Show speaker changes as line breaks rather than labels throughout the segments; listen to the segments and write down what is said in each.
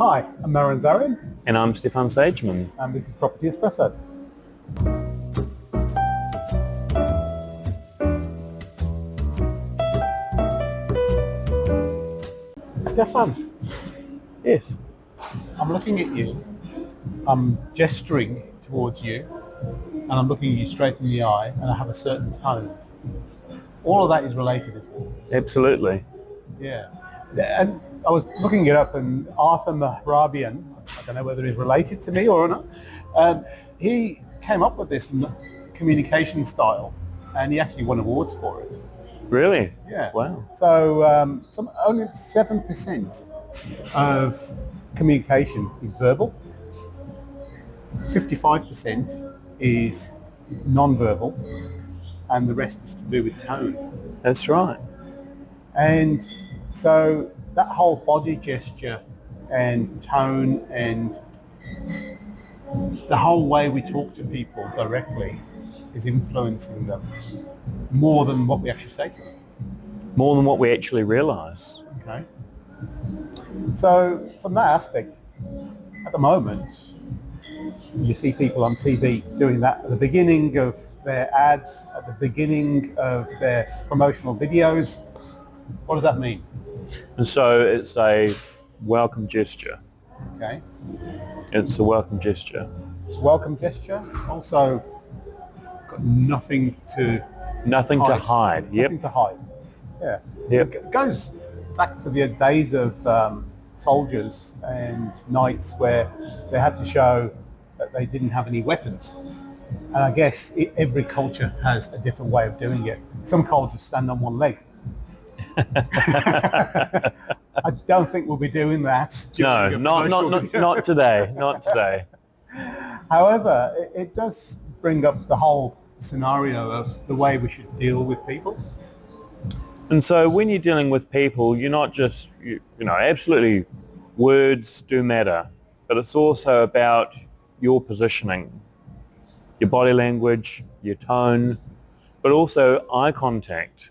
Hi, I'm Mehran Zareian.
And I'm Stefan Sageman.
And this is Property Espresso. Stefan.
Yes.
I'm looking at you. I'm gesturing towards you. And I'm looking at you straight in the eye, and I have a certain tone. All of that is related, isn't it?
Absolutely.
Yeah. And I was looking it up, and Arthur Mehran, I don't know whether he's related to me or not, he came up with this communication style, and he actually won awards for it.
Really?
Yeah.
Wow.
So only 7% of communication is verbal, 55% is non-verbal, and the rest is to do with tone.
That's right.
And so that whole body gesture and tone and the whole way we talk to people directly is influencing them more than what we actually say to them.
More than what we actually realise.
Okay. So from that aspect, at the moment, you see people on TV doing that at the beginning of their ads, at the beginning of their promotional videos. What does that mean?
And so it's a welcome gesture.
Okay.
It's a welcome gesture.
It's a welcome gesture. Also, got nothing to
hide. Yep.
Nothing to hide. Yeah.
Yep.
It goes back to the days of soldiers and knights where they had to show that they didn't have any weapons. And I guess every culture has a different way of doing it. Some cultures stand on one leg. I don't think we'll be doing that.
No, not today. Not today.
However, it does bring up the whole scenario of the way we should deal with people.
And so when you're dealing with people, you're not just, you know, absolutely words do matter, but it's also about your positioning, your body language, your tone, but also eye contact.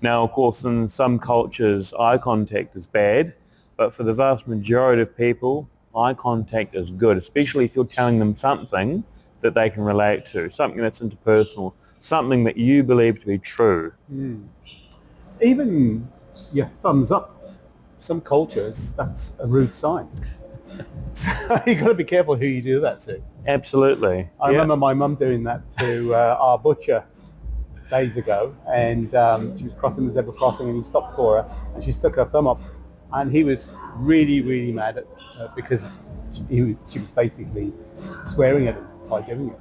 Now, of course, in some cultures, eye contact is bad, but for the vast majority of people, eye contact is good, especially if you're telling them something that they can relate to, something that's interpersonal, something that you believe to be true.
Mm. Even your thumbs up, some cultures, that's a rude sign. So you've got to be careful who you do that to.
Absolutely.
I remember my mum doing that to our butcher days ago, and she was crossing the zebra crossing, and he stopped for her, and she stuck her thumb up, and he was really, really mad at her because she was basically swearing at him by doing it.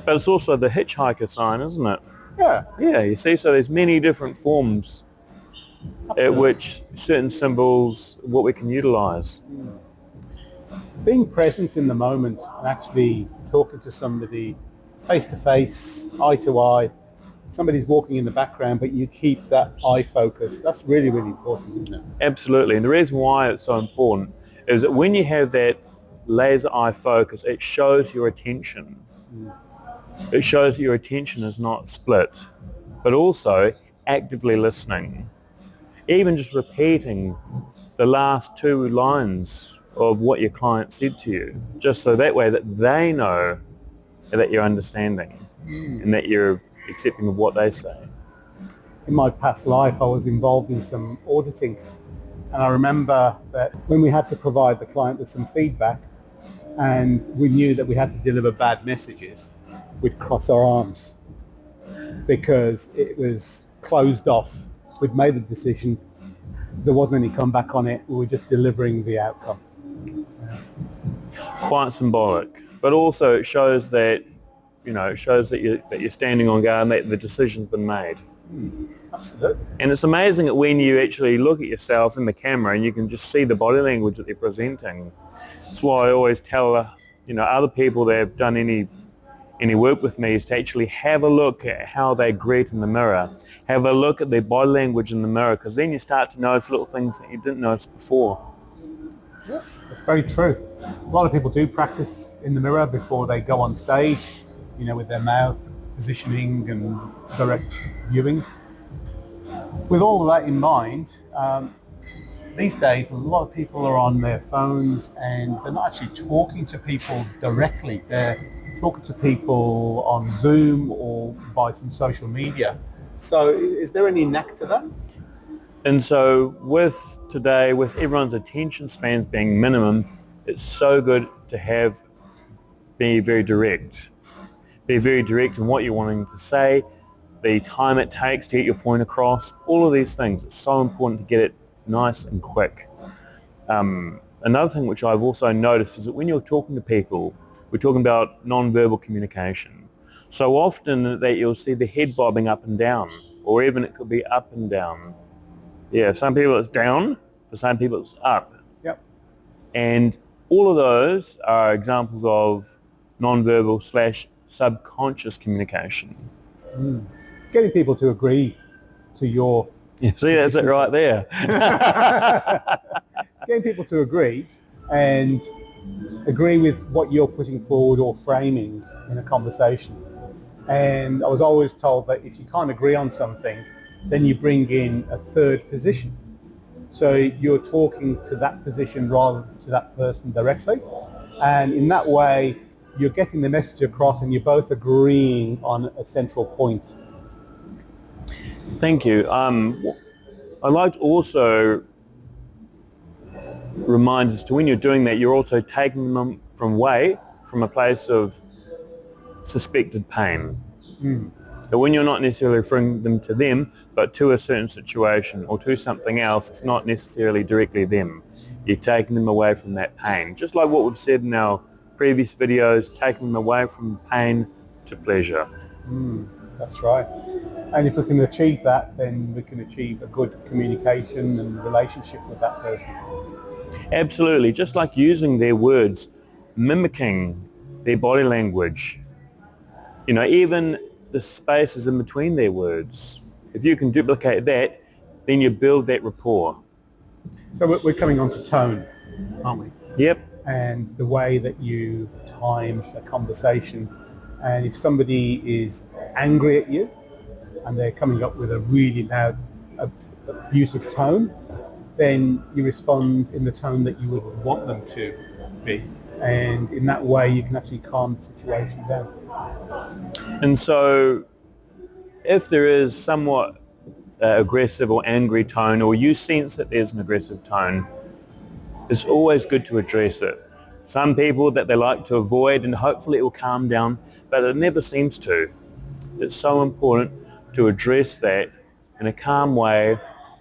But it's also the hitchhiker sign, isn't it?
Yeah.
Yeah, you see, so there's many different forms at which certain symbols, what we can utilise.
Being present in the moment and actually talking to somebody face to face, eye to eye, somebody's walking in the background, but you keep that eye focus. That's really, really important, isn't it?
Absolutely. And the reason why it's so important is that when you have that laser eye focus, it shows your attention. It shows that your attention is not split, but also actively listening. Even just repeating the last two lines of what your client said to you, just so that way that they know that you're understanding and that you're accepting of what they say.
In my past life, I was involved in some auditing, and I remember that when we had to provide the client with some feedback and we knew that we had to deliver bad messages, we'd cross our arms because it was closed off. We'd made the decision. There wasn't any comeback on it. We were just delivering the outcome.
Quite symbolic, but also it shows that, you know, it shows that you're standing on guard and that the decision's been made.
Absolutely.
And it's amazing that when you actually look at yourself in the camera and you can just see the body language that they're presenting. That's why I always tell other people that have done any work with me is to actually have a look at how they greet in the mirror. Have a look at their body language in the mirror, because then you start to notice little things that you didn't notice before.
Yeah, that's very true. A lot of people do practice in the mirror before they go on stage, with their mouth positioning and direct viewing. With all of that in mind, these days, a lot of people are on their phones and they're not actually talking to people directly. They're talking to people on Zoom or by some social media. So is there any knack to that?
And so with today, with everyone's attention spans being minimum, it's so good to be very direct. Be very direct in what you're wanting to say, the time it takes to get your point across, all of these things. It's so important to get it nice and quick. Another thing which I've also noticed is that when you're talking to people, we're talking about non-verbal communication. So often that you'll see the head bobbing up and down, or even it could be up and down. Yeah, some people it's down, for some people it's up.
Yep.
And all of those are examples of non-verbal / subconscious communication.
It's getting people to agree to your...
You see, that's it right there.
Getting people to agree and agree with what you're putting forward or framing in a conversation. And I was always told that if you can't agree on something, then you bring in a third position. So you're talking to that position rather than to that person directly. And in that way, you're getting the message across and you're both agreeing on a central point.
Thank you. I'd like to also remind us to when you're doing that, you're also taking them from a place of suspected pain. So when you're not necessarily referring them to them, but to a certain situation or to something else, it's not necessarily directly them. You're taking them away from that pain. Just like what we've said in our previous videos, taking them away from pain to pleasure.
That's right. And if we can achieve that, then we can achieve a good communication and relationship with that person.
Absolutely. Just like using their words, mimicking their body language. You know, even the spaces in between their words. If you can duplicate that, then you build that rapport.
So we're coming on to tone, aren't we?
Yep.
And the way that you time a conversation. And if somebody is angry at you and they're coming up with a really loud, abusive tone, then you respond in the tone that you would want them to be. And in that way, you can actually calm the situation down.
And so if there is somewhat aggressive or angry tone, or you sense that there's an aggressive tone, it's always good to address it. Some people that they like to avoid, and hopefully it will calm down, but it never seems to. It's so important to address that in a calm way,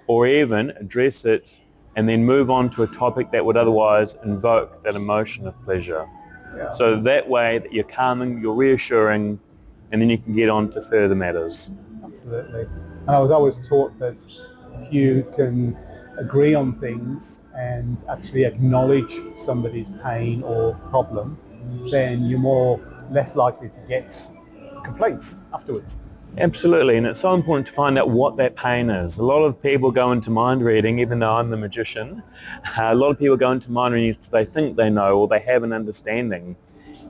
or even address it and then move on to a topic that would otherwise invoke that emotion of pleasure.
Yeah.
So that way that you're calming, you're reassuring, and then you can get on to further matters.
Absolutely. And I was always taught that if you can agree on things and actually acknowledge somebody's pain or problem, then you're less likely to get complaints afterwards.
Absolutely, and it's so important to find out what that pain is. A lot of people go into mind reading, even though I'm the magician. A lot of people go into mind reading because they think they know or they have an understanding.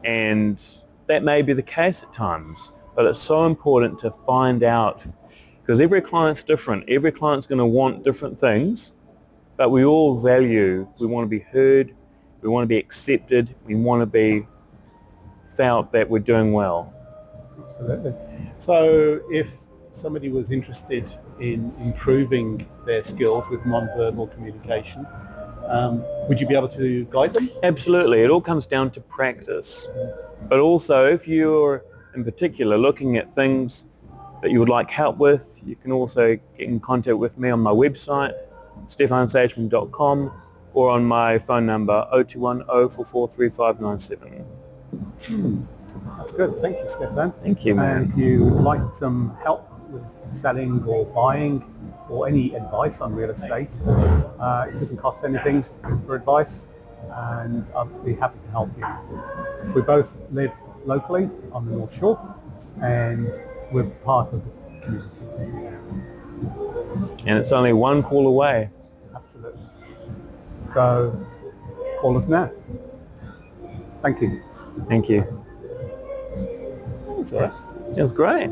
And that may be the case at times, but it's so important to find out, because every client's different. Every client's going to want different things, but we all value, we want to be heard, we want to be accepted, we want to be felt that we're doing well.
Absolutely. So if somebody was interested in improving their skills with non-verbal communication, would you be able to guide them?
Absolutely. It all comes down to practice. But also, if you're in particular looking at things that you would like help with, you can also get in contact with me on my website, stefansageman.com, or on my phone number 021 044 3597.
That's good. Thank you, Stefan.
Thank you, man.
And if you would like some help with selling or buying or any advice on real estate, it doesn't cost anything for advice, and I'll be happy to help you. We both live locally on the North Shore, and we're part of the community.
And it's only one call away.
Absolutely. So call us now. Thank you.
Thank you.
That's all right.
It was great.